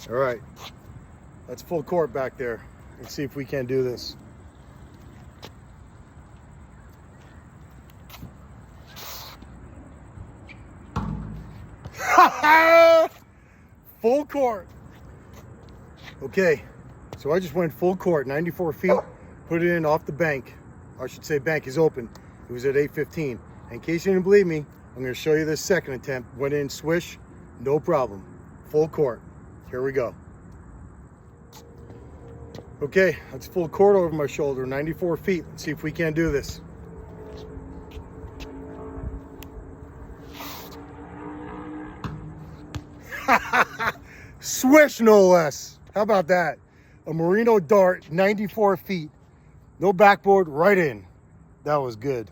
All right, that's full court back there. Let's see if we can do this. Full court. Okay, so I just went full court, 94 feet, put it in off the bank. I should say bank is open. It was at 8:15. In case you didn't believe me, I'm gonna show you this second attempt. Went in, swish, no problem. Full court. Here we go. Okay, that's full court over my shoulder, 94 feet. Let's see if we can do this. Swish, no less. How about that? A Merino dart, 94 feet. No backboard, right in. That was good.